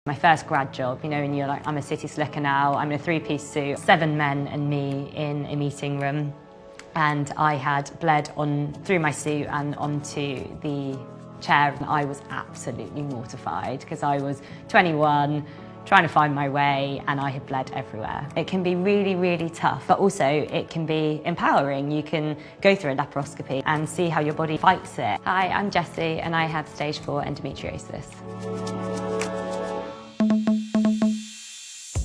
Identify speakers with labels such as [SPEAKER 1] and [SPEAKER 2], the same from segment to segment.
[SPEAKER 1] My first grad job, you know, and you're like, I'm a city slicker now, I'm in a three-piece suit, 7 men and me in a meeting room, and I had bled through my suit and onto the chair. And I was absolutely mortified because I was 21, trying to find my way, and I had bled everywhere. It can be really, really tough, but also it can be empowering. You can go through a laparoscopy and see how your body fights it. Hi, I'm Jessie, and I have stage 4 endometriosis.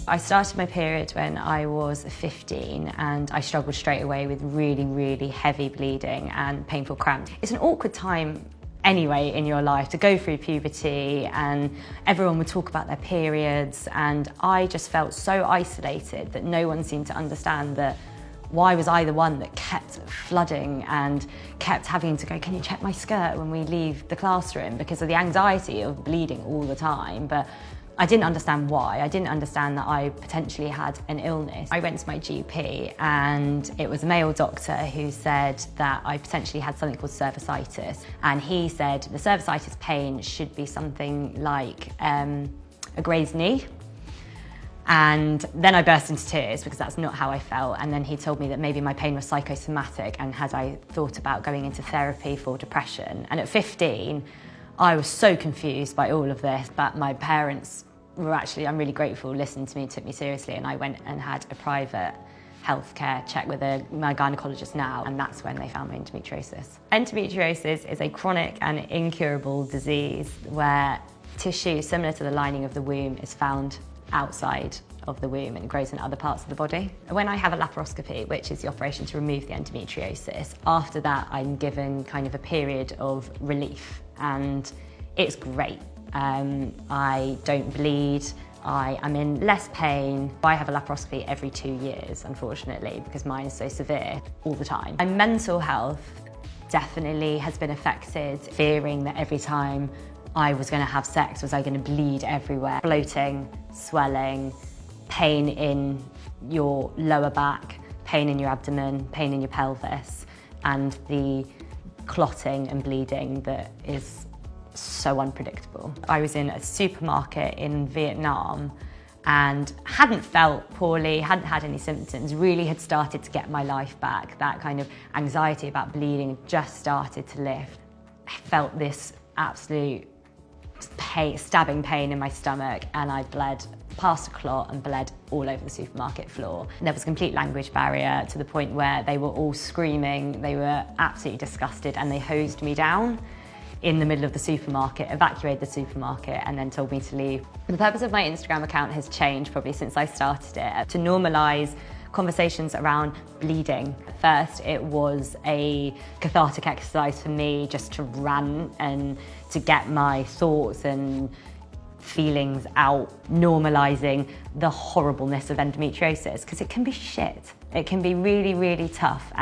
[SPEAKER 1] I started my period when I was 15, and I struggled straight away with really, really heavy bleeding and painful cramps. It's an awkward time anyway in your life to go through puberty, and everyone would talk about their periods, and I just felt so isolated that no one seemed to understand that why was I the one that kept flooding and kept having to go, can you check my skirt when we leave the classroom, because of the anxiety of bleeding all the time. But I didn't understand why. I didn't understand that I potentially had an illness. I went to my GP, and it was a male doctor who said that I potentially had something called cervicitis. And he said the cervicitis pain should be something like a grazed knee. And then I burst into tears because that's not how I felt. And then he told me that maybe my pain was psychosomatic, and had I thought about going into therapy for depression. And at 15, I was so confused by all of this, but my parents were actually, I'm really grateful, listened to me, took me seriously, and I went and had a private healthcare check with my gynecologist now, and that's when they found my endometriosis. Endometriosis is a chronic and incurable disease where tissue similar to the lining of the womb is found outside of the womb and grows in other parts of the body. When I have a laparoscopy, which is the operation to remove the endometriosis, after that I'm given kind of a period of relief, and it's great. I don't bleed, I am in less pain. I have a laparoscopy every 2 years, unfortunately, because mine is so severe all the time. My mental health definitely has been affected, fearing that every time I was going to have sex, was I going to bleed everywhere. Bloating, swelling, pain in your lower back, pain in your abdomen, pain in your pelvis, and the clotting and bleeding that is so unpredictable. I was in a supermarket in Vietnam and hadn't felt poorly, hadn't had any symptoms, really had started to get my life back. That kind of anxiety about bleeding just started to lift. I felt this absolute stabbing pain in my stomach, and I bled past a clot and bled all over the supermarket floor. There was a complete language barrier to the point where they were all screaming. They were absolutely disgusted, and they hosed me down in the middle of the supermarket, evacuated the supermarket, and then told me to leave. The purpose of my Instagram account has changed probably since I started it, to normalise conversations around bleeding. At first, it was a cathartic exercise for me just to rant and to get my thoughts and feelings out, normalising the horribleness of endometriosis, because it can be shit. It can be really, really tough,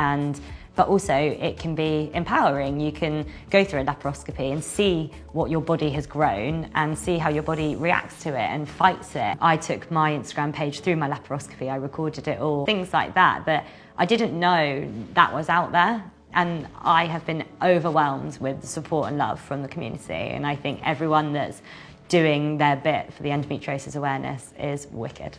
[SPEAKER 1] but also it can be empowering. You can go through a laparoscopy and see what your body has grown and see how your body reacts to it and fights it. I took my Instagram page through my laparoscopy, I recorded it all, things like that I didn't know that was out there. And I have been overwhelmed with the support and love from the community, and I think everyone that's doing their bit for the endometriosis awareness is wicked.